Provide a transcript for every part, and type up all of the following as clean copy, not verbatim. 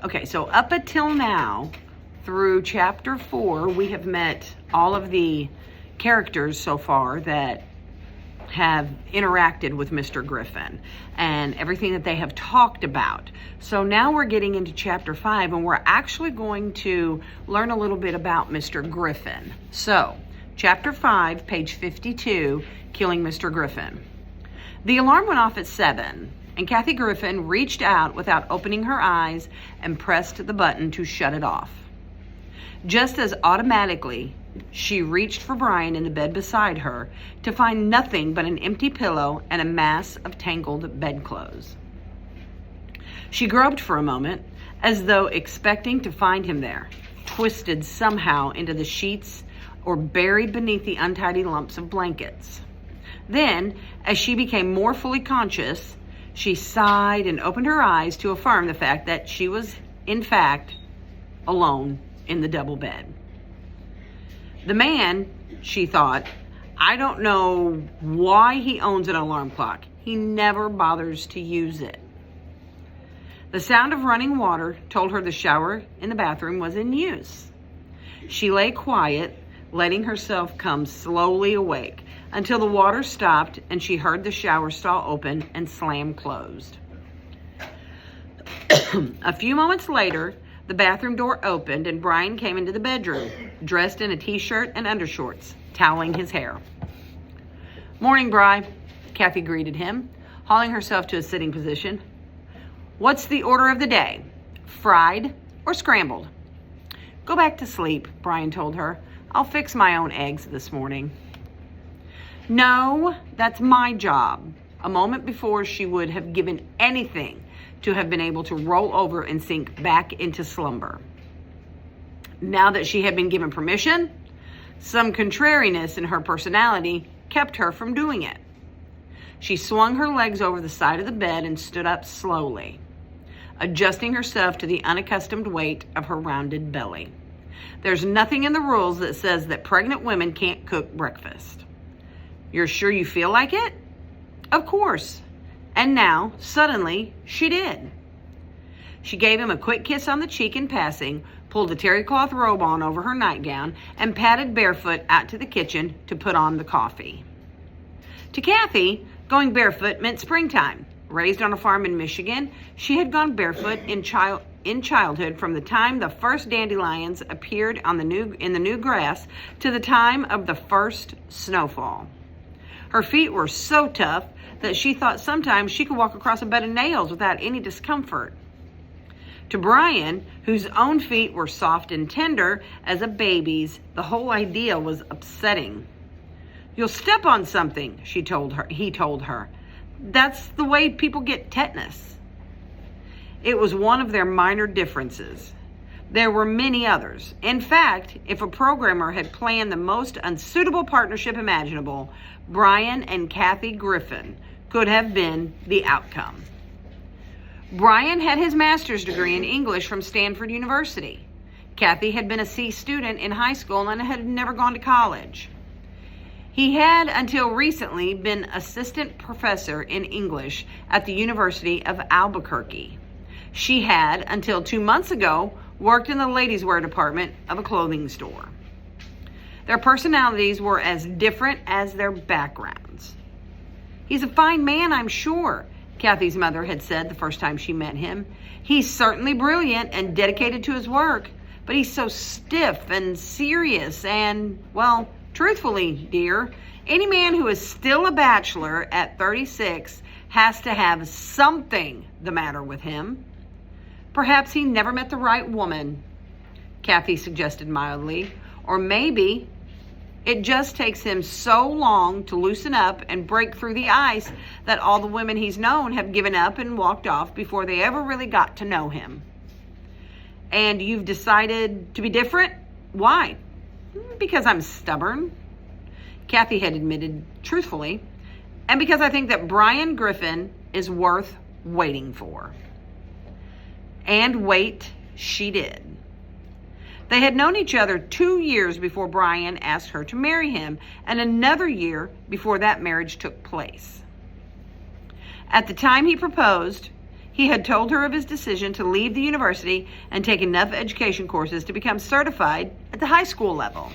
Okay, so up until now, through chapter 4, we have met all of the characters so far that have interacted with Mr. Griffin and everything that they have talked about. So now we're getting into chapter 5, and we're actually going to learn a little bit about Mr. Griffin. So, chapter 5, page 52, Killing Mr. Griffin. The alarm went off at 7. And Kathy Griffin reached out without opening her eyes and pressed the button to shut it off. Just as automatically, she reached for Brian in the bed beside her to find nothing but an empty pillow and a mass of tangled bedclothes. She groped for a moment, as though expecting to find him there, twisted somehow into the sheets or buried beneath the untidy lumps of blankets. Then, as she became more fully conscious, she sighed and opened her eyes to affirm the fact that she was, in fact, alone in the double bed. The man, she thought, I don't know why he owns an alarm clock. He never bothers to use it. The sound of running water told her the shower in the bathroom was in use. She lay quiet, letting herself come slowly awake until the water stopped and she heard the shower stall open and slam closed. A few moments later, the bathroom door opened and Brian came into the bedroom, dressed in a t-shirt and undershorts, toweling his hair. "Morning, Bri," Kathy greeted him, hauling herself to a sitting position. "What's the order of the day? Fried or scrambled?" "Go back to sleep," Brian told her. "I'll fix my own eggs this morning." "No, that's my job." A moment before, she would have given anything to have been able to roll over and sink back into slumber. Now that she had been given permission, some contrariness in her personality kept her from doing it. She swung her legs over the side of the bed and stood up slowly, adjusting herself to the unaccustomed weight of her rounded belly. There's nothing in the rules that says that pregnant women can't cook breakfast. "You're sure you feel like it?" "Of course." And now, suddenly, she did. She gave him a quick kiss on the cheek in passing, pulled the terry cloth robe on over her nightgown, and padded barefoot out to the kitchen to put on the coffee. To Kathy, going barefoot meant springtime. Raised on a farm in Michigan, she had gone barefoot in childhood from the time the first dandelions appeared in the new grass to the time of the first snowfall. Her feet were so tough that she thought sometimes she could walk across a bed of nails without any discomfort. To Brian, whose own feet were soft and tender as a baby's, the whole idea was upsetting. "You'll step on something," he told her. "That's the way people get tetanus." It was one of their minor differences. There were many others. In fact, if a programmer had planned the most unsuitable partnership imaginable, Brian and Kathy Griffin could have been the outcome. Brian had his master's degree in English from Stanford University. Kathy had been a C student in high school and had never gone to college. He had, until recently, been assistant professor in English at the University of Albuquerque. She had, until 2 months ago, worked in the ladies' wear department of a clothing store. Their personalities were as different as their backgrounds. "He's a fine man, I'm sure," Kathy's mother had said the first time she met him. "He's certainly brilliant and dedicated to his work, but he's so stiff and serious and, well, truthfully, dear, any man who is still a bachelor at 36 has to have something the matter with him." "Perhaps he never met the right woman," Kathy suggested mildly. "Or maybe it just takes him so long to loosen up and break through the ice that all the women he's known have given up and walked off before they ever really got to know him." "And you've decided to be different? Why?" "Because I'm stubborn," Kathy had admitted truthfully, "and because I think that Brian Griffin is worth waiting for." And wait she did. They had known each other 2 years before Brian asked her to marry him, and another year before that marriage took place. At the time he proposed, He had told her of his decision to leave the university and take enough education courses to become certified at the high school level.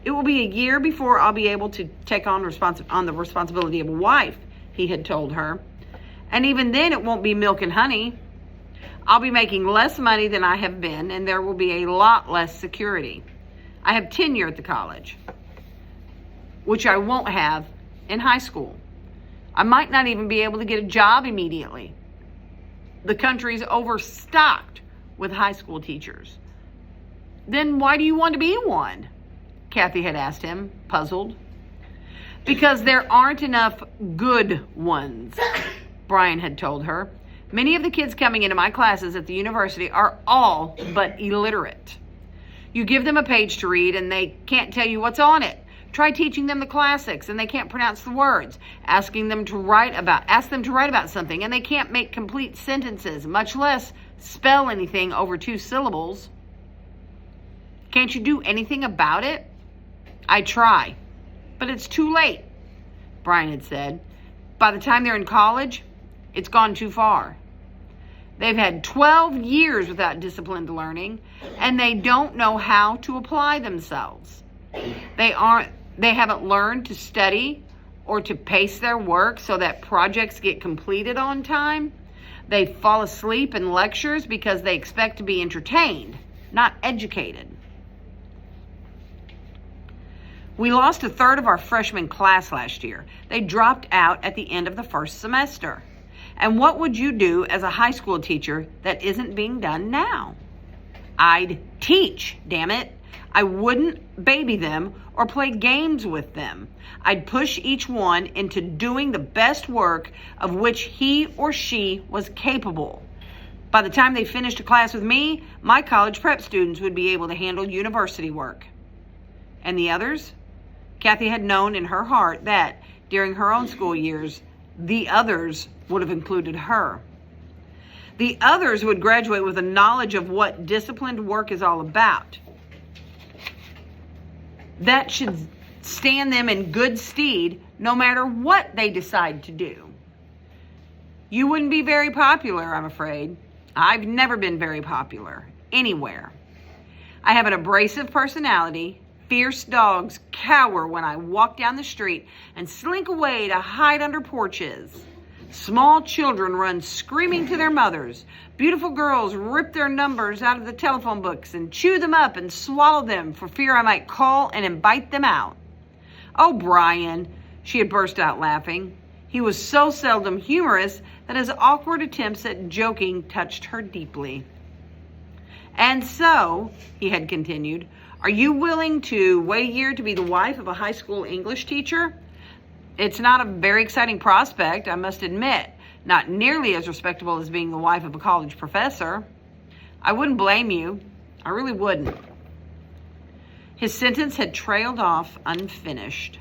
It will be a year before I'll be able to take on the responsibility of a wife, he had told her. And even then, it won't be milk and honey. I'll be making less money than I have been, and there will be a lot less security. I have tenure at the college, which I won't have in high school. I might not even be able to get a job immediately. The country's overstocked with high school teachers. Then why do you want to be one? Kathy had asked him, puzzled. Because there aren't enough good ones, Brian had told her. Many of the kids coming into my classes at the university are all but illiterate. You give them a page to read and they can't tell you what's on it. Try teaching them the classics and they can't pronounce the words. Ask them to write about something and they can't make complete sentences, much less spell anything over 2 syllables. Can't you do anything about it? I try, but it's too late, Brian had said. By the time they're in college, it's gone too far. They've had 12 years without disciplined learning, and they don't know how to apply themselves. They haven't learned to study or to pace their work so that projects get completed on time. They fall asleep in lectures because they expect to be entertained, not educated. We lost a third of our freshman class last year. They dropped out at the end of the first semester. And what would you do as a high school teacher that isn't being done now? I'd teach, damn it. I wouldn't baby them or play games with them. I'd push each one into doing the best work of which he or she was capable. By the time they finished a class with me, my college prep students would be able to handle university work. And the others? Kathy had known in her heart that, during her own school years, the others would have included her. The others would graduate with a knowledge of what disciplined work is all about. That should stand them in good stead no matter what they decide to do. You wouldn't be very popular, I'm afraid. I've never been very popular, anywhere. I have an abrasive personality. Fierce dogs cower when I walk down the street and slink away to hide under porches. Small children run screaming to their mothers. Beautiful girls rip their numbers out of the telephone books and chew them up and swallow them for fear I might call and invite them out. Oh, Brian, she had burst out laughing. He was so seldom humorous that his awkward attempts at joking touched her deeply. And so, he had continued, are you willing to wait a year to be the wife of a high school English teacher? It's not a very exciting prospect, I must admit. Not nearly as respectable as being the wife of a college professor. I wouldn't blame you. I really wouldn't. His sentence had trailed off unfinished.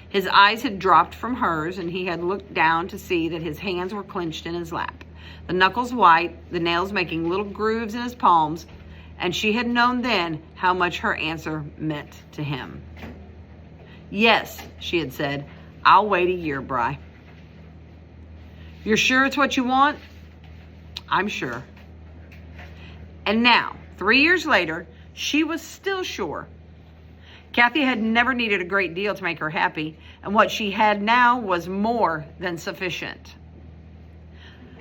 His eyes had dropped from hers, and he had looked down to see that his hands were clenched in his lap, the knuckles white, the nails making little grooves in his palms, and she had known then how much her answer meant to him. Yes, she had said, I'll wait a year, Bri. You're sure it's what you want? I'm sure. And now, 3 years later, she was still sure. Kathy had never needed a great deal to make her happy, and what she had now was more than sufficient.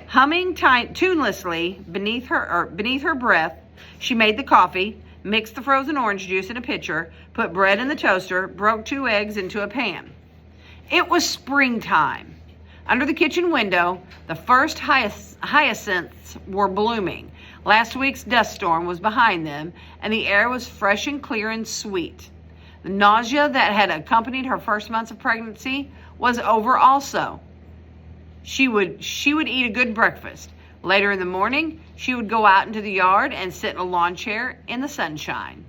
Humming tunelessly beneath her breath, she made the coffee, mixed the frozen orange juice in a pitcher, put bread in the toaster, broke 2 eggs into a pan. It was springtime. Under the kitchen window, the first hyacinths were blooming. Last week's dust storm was behind them, and the air was fresh and clear and sweet. The nausea that had accompanied her first months of pregnancy was over also. She would eat a good breakfast. Later in the morning, she would go out into the yard and sit in a lawn chair in the sunshine.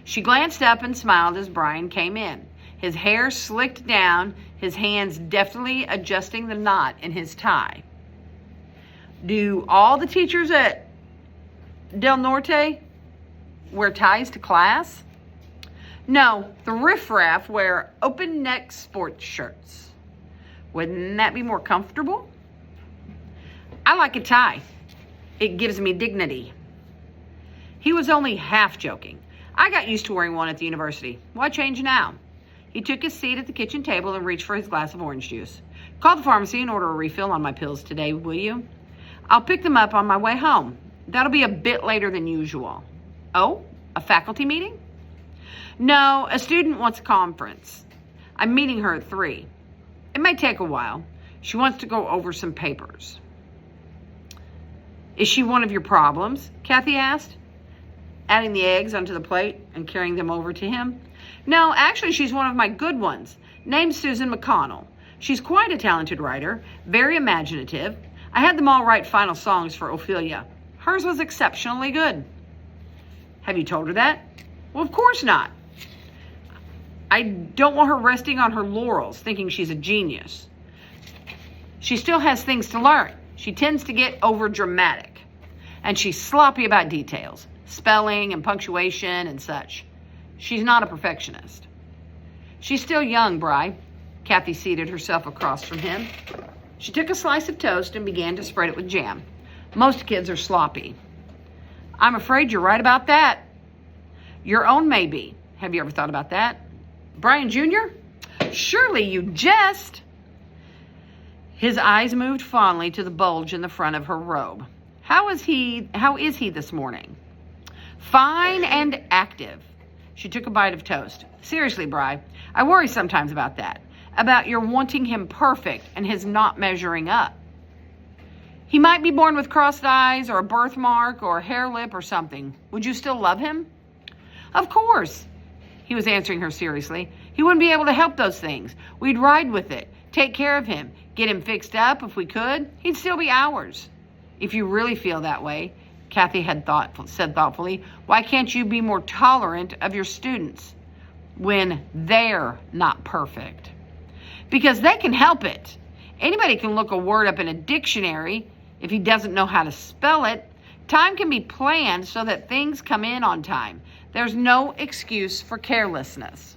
She glanced up and smiled as Brian came in, his hair slicked down, his hands deftly adjusting the knot in his tie. Do all the teachers at Del Norte wear ties to class? No, the riffraff wear open-neck sports shirts. Wouldn't that be more comfortable? I like a tie. It gives me dignity. He was only half joking. I got used to wearing one at the university. Why change now? He took his seat at the kitchen table and reached for his glass of orange juice. Call the pharmacy and order a refill on my pills today, will you? I'll pick them up on my way home. That'll be a bit later than usual. Oh, a faculty meeting? No, a student wants a conference. I'm meeting her at 3. It may take a while. She wants to go over some papers. Is she one of your problems? Kathy asked, adding the eggs onto the plate and carrying them over to him. No, actually, she's one of my good ones, named Susan McConnell. She's quite a talented writer, very imaginative. I had them all write final songs for Ophelia. Hers was exceptionally good. Have you told her that? Well, of course not. I don't want her resting on her laurels, thinking she's a genius. She still has things to learn. She tends to get over-dramatic, and she's sloppy about details, spelling and punctuation and such. She's not a perfectionist. She's still young, Bri. Kathy seated herself across from him. She took a slice of toast and began to spread it with jam. Most kids are sloppy. I'm afraid you're right about that. Your own may be. Have you ever thought about that? Brian Jr.? Surely you jest. His eyes moved fondly to the bulge in the front of her robe. How is he this morning? Fine and active. She took a bite of toast. Seriously, Bri, I worry sometimes about that. About your wanting him perfect and his not measuring up. He might be born with crossed eyes or a birthmark or a hair lip or something. Would you still love him? Of course. He was answering her seriously. He wouldn't be able to help those things. We'd ride with it, take care of him, get him fixed up if we could. He'd still be ours. If you really feel that way, Kathy said thoughtfully, why can't you be more tolerant of your students when they're not perfect? Because they can help it. Anybody can look a word up in a dictionary if he doesn't know how to spell it. Time can be planned so that things come in on time. There's no excuse for carelessness.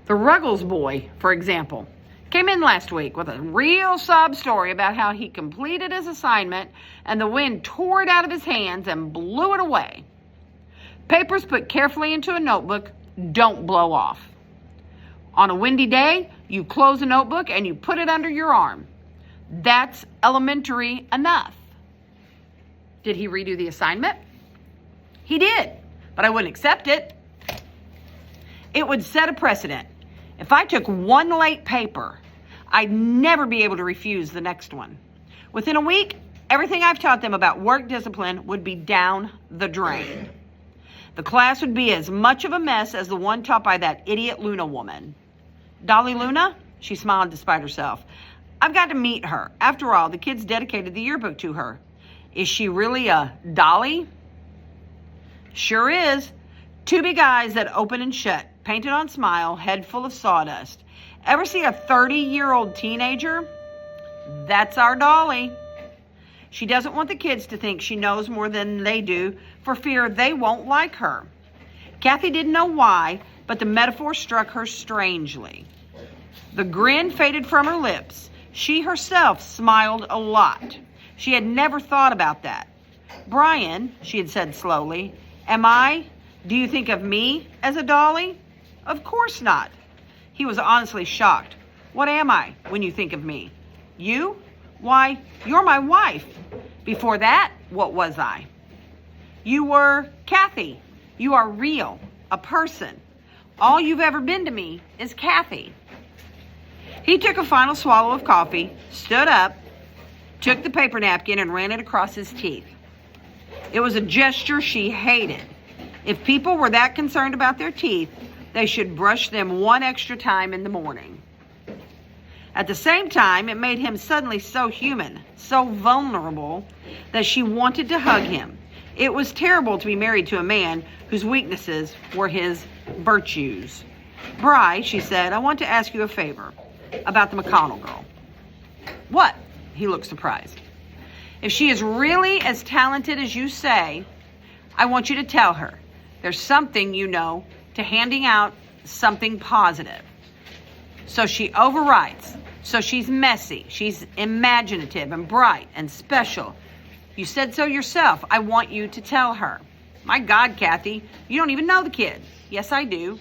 The Ruggles boy, for example, came in last week with a real sob story about how he completed his assignment and the wind tore it out of his hands and blew it away. Papers put carefully into a notebook don't blow off. On a windy day, you close a notebook and you put it under your arm. That's elementary enough. Did he redo the assignment? He did, but I wouldn't accept it. It would set a precedent. If I took one late paper, I'd never be able to refuse the next one. Within a week, everything I've taught them about work discipline would be down the drain. The class would be as much of a mess as the one taught by that idiot Luna woman. Dolly Luna? She smiled despite herself. I've got to meet her. After all, the kids dedicated the yearbook to her. Is she really a dolly? Sure is. 2 big eyes that open and shut, painted on smile, head full of sawdust. Ever see a 30-year-old teenager? That's our Dolly. She doesn't want the kids to think she knows more than they do for fear they won't like her. Kathy didn't know why, but the metaphor struck her strangely. The grin faded from her lips. She herself smiled a lot. She had never thought about that. Brian, she had said slowly, do you think of me as a dolly? Of course not. He was honestly shocked. What am I when you think of me? You? Why, you're my wife. Before that, what was I? You were Kathy. You are real, a person. All you've ever been to me is Kathy. He took a final swallow of coffee, stood up, took the paper napkin and ran it across his teeth. It was a gesture she hated. If people were that concerned about their teeth, they should brush them one extra time in the morning. At the same time, it made him suddenly so human, so vulnerable, that she wanted to hug him. It was terrible to be married to a man whose weaknesses were his virtues. Bri, she said, I want to ask you a favor about the McConnell girl. What? He looked surprised. If she is really as talented as you say, I want you to tell her there's something, to handing out something positive. So she overwrites. So she's messy, she's imaginative and bright and special. You said so yourself. I want you to tell her. My God, Kathy, you don't even know the kid. Yes, I do.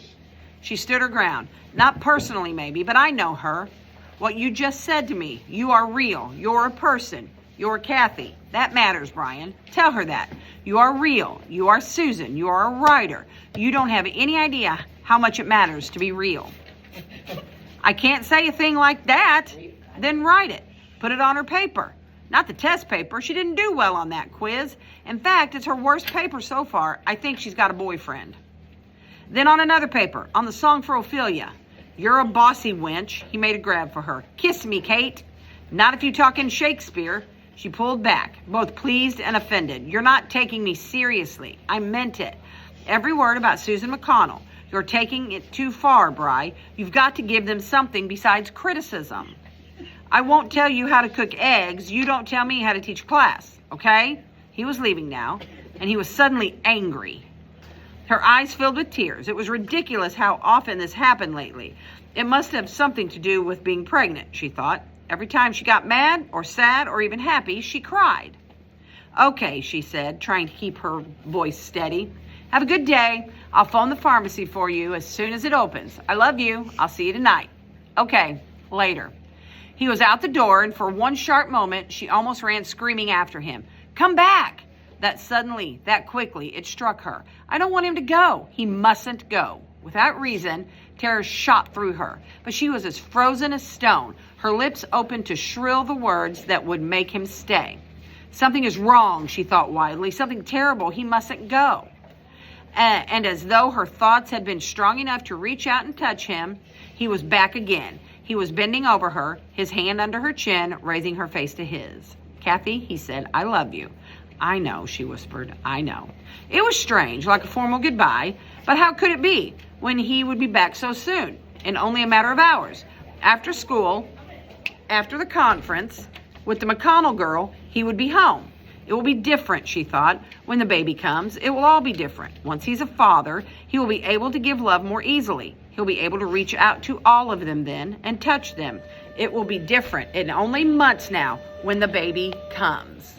She stood her ground. Not personally, maybe, but I know her. What you just said to me, you are real. You're a person. You're Kathy. That matters, Brian. Tell her that. You are real. You are Susan. You are a writer. You don't have any idea how much it matters to be real. I can't say a thing like that. Then write it. Put it on her paper. Not the test paper. She didn't do well on that quiz. In fact, it's her worst paper so far. I think she's got a boyfriend. Then on another paper, on the song for Ophelia. You're a bossy wench. He made a grab for her. Kiss me, Kate. Not if you talk in Shakespeare. She pulled back, both pleased and offended. You're not taking me seriously. I meant it. Every word about Susan McConnell. You're taking it too far, Bri. You've got to give them something besides criticism. I won't tell you how to cook eggs. You don't tell me how to teach class, okay? He was leaving now, and he was suddenly angry. Her eyes filled with tears. It was ridiculous how often this happened lately. It must have something to do with being pregnant, she thought. Every time she got mad or sad or even happy, she cried. Okay, she said, trying to keep her voice steady. Have a good day. I'll phone the pharmacy for you as soon as it opens. I love you. I'll see you tonight. Okay, later. He was out the door, and for one sharp moment, she almost ran screaming after him. Come back! That suddenly, that quickly, it struck her. I don't want him to go. He mustn't go. Without reason, terror shot through her, but she was as frozen as stone, her lips open to shrill the words that would make him stay. Something is wrong, she thought wildly. Something terrible. He mustn't go. And as though her thoughts had been strong enough to reach out and touch him, he was back again. He was bending over her, his hand under her chin, raising her face to his. Kathy, he said, I love you. I know, she whispered, I know. It was strange, like a formal goodbye, but how could it be when he would be back so soon, in only a matter of hours? After school, after the conference, with the McConnell girl, he would be home. It will be different, she thought, when the baby comes. It will all be different. Once he's a father, he will be able to give love more easily. He'll be able to reach out to all of them then and touch them. It will be different in only months now when the baby comes.